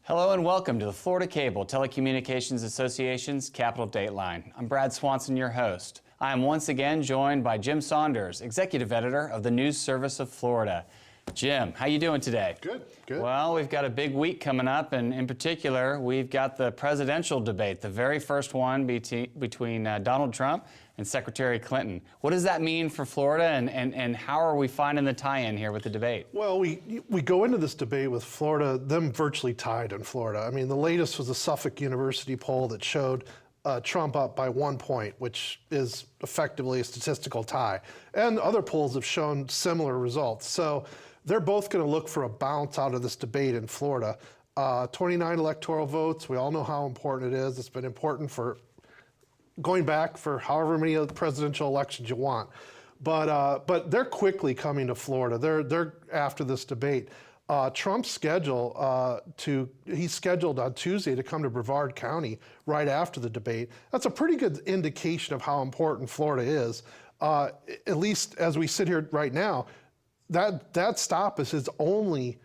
Hello and welcome to the Florida Cable Telecommunications Association's Capital Dateline. I'm Brad Swanson, your host. I am once again joined by Jim Saunders, Executive Editor of the News Service of Florida. Jim, how you doing today? Good, good. Well, we've got a big week coming up, and in particular, we've got the presidential debate, the very first one between Donald Trump and Secretary Clinton. What does that mean for Florida, and how are we finding the tie-in here with the debate? Well, we go into this debate with Florida, them virtually tied in Florida. I mean, the latest was a Suffolk University poll that showed Trump up by 1 point, which is effectively a statistical tie. And other polls have shown similar results. So they're both going to look for a bounce out of this debate in Florida. 29 electoral votes, we all know how important it is. It's been important for going back for however many presidential elections you want. But they're quickly coming to Florida. They're after this debate. Trump's schedule he's scheduled on Tuesday to come to Brevard County right after the debate. That's a pretty good indication of how important Florida is. At least as we sit here right now, that stop is his only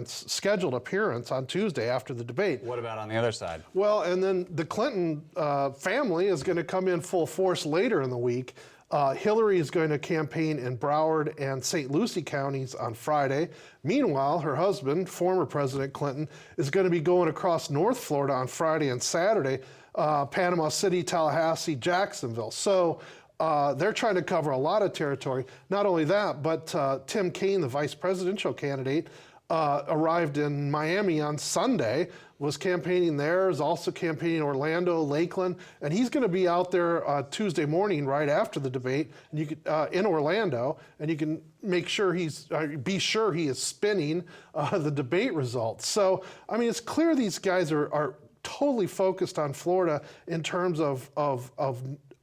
scheduled appearance on Tuesday after the debate. What about on the other side? Well, and then the Clinton family is going to come in full force later in the week. Hillary is going to campaign in Broward and St. Lucie counties on Friday. Meanwhile, her husband, former President Clinton, is going to be going across North Florida on Friday and Saturday, Panama City, Tallahassee, Jacksonville. So they're trying to cover a lot of territory. Not only that, but Tim Kaine, the vice presidential candidate, arrived in Miami on Sunday, was campaigning there, is also campaigning in Orlando, Lakeland, and he's going to be out there Tuesday morning right after the debate, and you could, in Orlando, and you can make sure be sure he is spinning the debate results. So, I mean, it's clear these guys are totally focused on Florida in terms of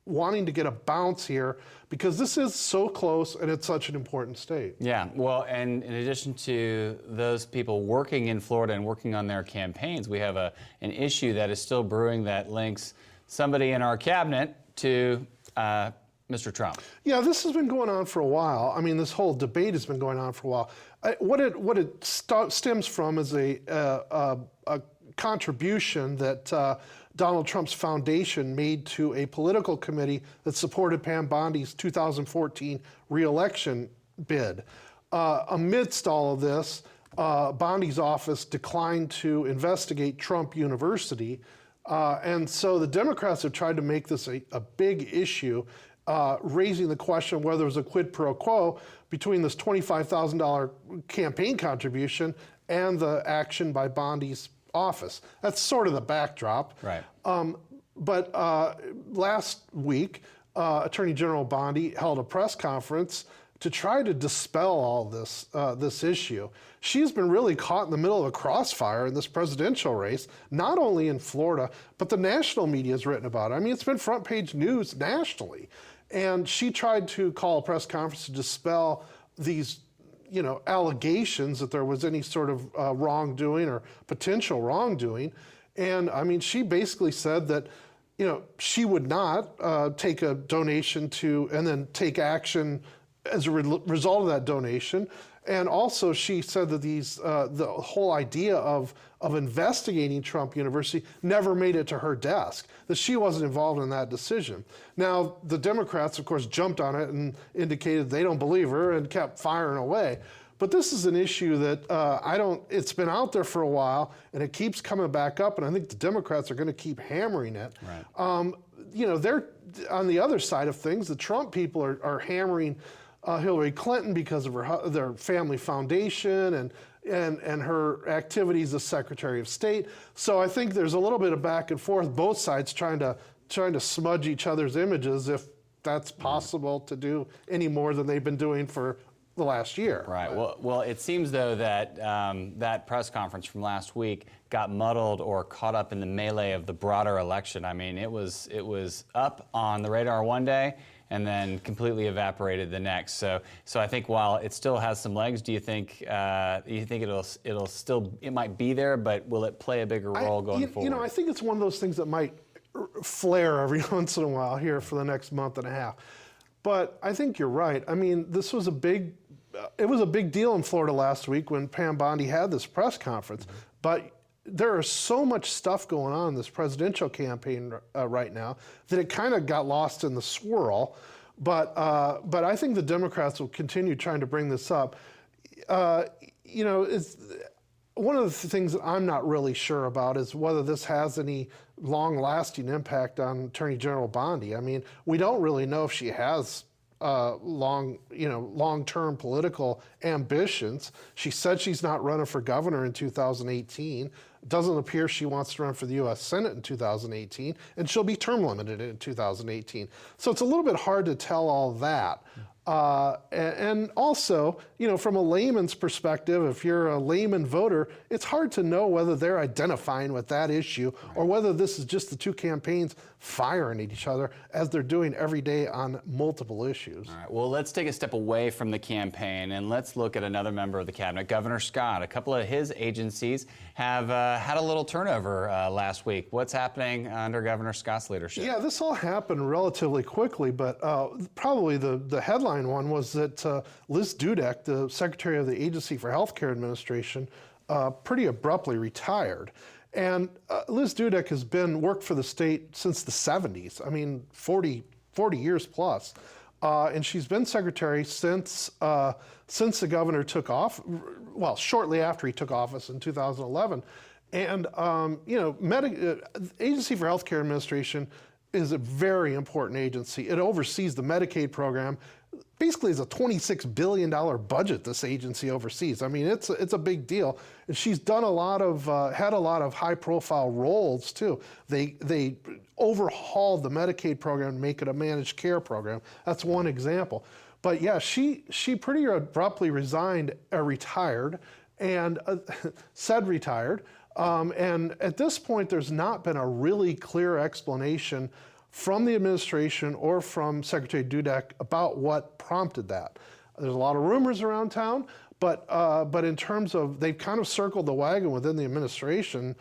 wanting to get a bounce here because this is so close and it's such an important state. Yeah, well, and in addition to those people working in Florida and working on their campaigns, we have an issue that is still brewing that links somebody in our cabinet to Mr. Trump. Yeah, this has been going on for a while. I mean, this whole debate has been going on for a while. What it stems from is a contribution that Donald Trump's foundation made to a political committee that supported Pam Bondi's 2014 re-election bid. Amidst all of this, Bondi's office declined to investigate Trump University, and so the Democrats have tried to make this a big issue, raising the question of whether there was a quid pro quo between this $25,000 campaign contribution and the action by Bondi's office. That's sort of the backdrop. Right. But last week, Attorney General Bondi held a press conference to try to dispel all this issue. She's been really caught in the middle of a crossfire in this presidential race, not only in Florida, but the national media has written about it. I mean, it's been front page news nationally. And she tried to call a press conference to dispel these allegations that there was any sort of wrongdoing or potential wrongdoing. And I mean, she basically said that, she would not take a donation and then take action as a result of that donation. And also she said that the whole idea of investigating Trump University never made it to her desk, that she wasn't involved in that decision. Now, the Democrats, of course, jumped on it and indicated they don't believe her and kept firing away. But this is an issue that it's been out there for a while and it keeps coming back up, and I think the Democrats are going to keep hammering it. Right. They're on the other side of things. The Trump people are hammering Hillary Clinton because of their family foundation and her activities as Secretary of State. So I think there's a little bit of back and forth, both sides trying to smudge each other's images, if that's possible to do any more than they've been doing for the last year. Right. Well, it seems though that that press conference from last week got muddled or caught up in the melee of the broader election. I mean, it was up on the radar one day and then completely evaporated the next. So I think while it still has some legs, do you think it might be there, but will it play a bigger role going forward? I think it's one of those things that might flare every once in a while here for the next month and a half. But I think you're right. I mean, this was a big it was a big deal in Florida last week when Pam Bondi had this press conference. But there is so much stuff going on in this presidential campaign right now that it kind of got lost in the swirl. But I think the Democrats will continue trying to bring this up. You know, it's one of the things that I'm not really sure about is whether this has any long-lasting impact on Attorney General Bondi. I mean, we don't really know if she has long-term political ambitions. She said she's not running for governor in 2018. It doesn't appear she wants to run for the U.S. Senate in 2018, and she'll be term limited in 2018. So it's a little bit hard to tell all that. And also, you know, from a layman's perspective, if you're a layman voter, it's hard to know whether they're identifying with that issue or whether this is just the two campaigns firing at each other as they're doing every day on multiple issues. All right, well, let's take a step away from the campaign and let's look at another member of the cabinet, Governor Scott. A couple of his agencies have had a little turnover last week. What's happening under Governor Scott's leadership? Yeah, this all happened relatively quickly, but probably the headline one was that Liz Dudek, the Secretary of the Agency for Healthcare Administration, pretty abruptly retired. And Liz Dudek has worked for the state since the 70s. I mean, 40 years plus. And she's been secretary since the governor took off, well, shortly after he took office in 2011. And, you know, Agency for Healthcare Administration is a very important agency. It oversees the Medicaid program. Basically, it's a $26 billion budget this agency oversees. I mean, it's a big deal. And she's done had a lot of high-profile roles, too. They overhauled the Medicaid program to make it a managed care program. That's one example. But yeah, she pretty abruptly retired, and said retired. And at this point, there's not been a really clear explanation from the administration or from Secretary Dudek about what prompted that. There's a lot of rumors around town, but in terms of, they've kind of circled the wagon within the administration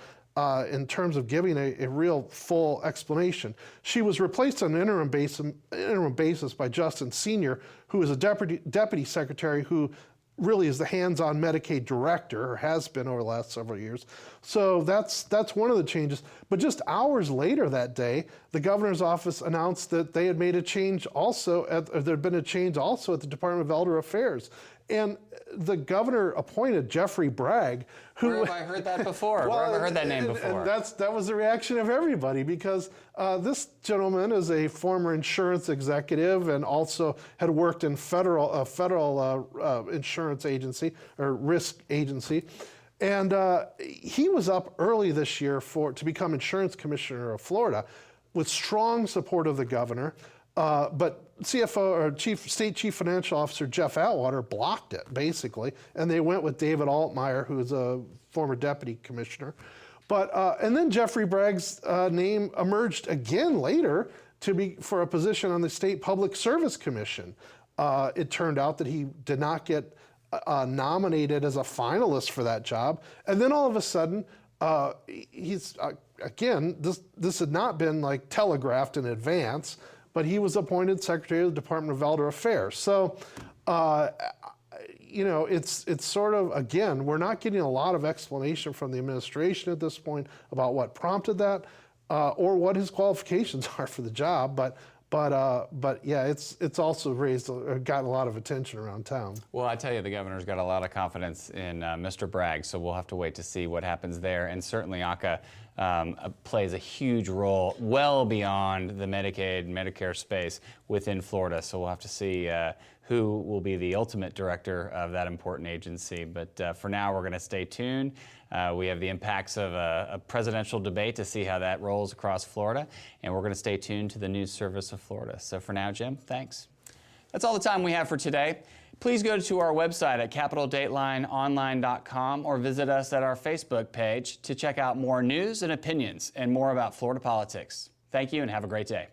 in terms of giving a real full explanation. She was replaced on an interim basis by Justin Sr., who is a deputy secretary who really is the hands-on Medicaid director, or has been over the last several years. So that's one of the changes. But just hours later that day, the governor's office announced that they had made a change also, there had been a change also at the Department of Elder Affairs. And the governor appointed Jeffrey Bragg, who— Where have I heard that before? Where have I heard that name before? And that was the reaction of everybody, because this gentleman is a former insurance executive and also had worked in federal insurance agency or risk agency. And he was up early this year to become insurance commissioner of Florida with strong support of the governor. But CFO, or State Chief Financial Officer Jeff Atwater, blocked it, basically, and they went with David Altmaier, who is a former deputy commissioner. But and then Jeffrey Bragg's name emerged again later for a position on the State Public Service Commission. It turned out that he did not get nominated as a finalist for that job, and then all of a sudden, he's again, this had not been like telegraphed in advance, but he was appointed Secretary of the Department of Elder Affairs. So, you know, it's sort of, again, we're not getting a lot of explanation from the administration at this point about what prompted that or what his qualifications are for the job. But yeah, it's also gotten a lot of attention around town. Well, I tell you, the governor's got a lot of confidence in Mr. Bragg, so we'll have to wait to see what happens there. And certainly ACA plays a huge role well beyond the Medicaid and Medicare space within Florida. So we'll have to see who will be the ultimate director of that important agency. But for now, we're going to stay tuned. We have the impacts of a presidential debate to see how that rolls across Florida, and we're going to stay tuned to the News Service of Florida. So for now, Jim, thanks. That's all the time we have for today. Please go to our website at CapitolDatelineOnline.com or visit us at our Facebook page to check out more news and opinions and more about Florida politics. Thank you and have a great day.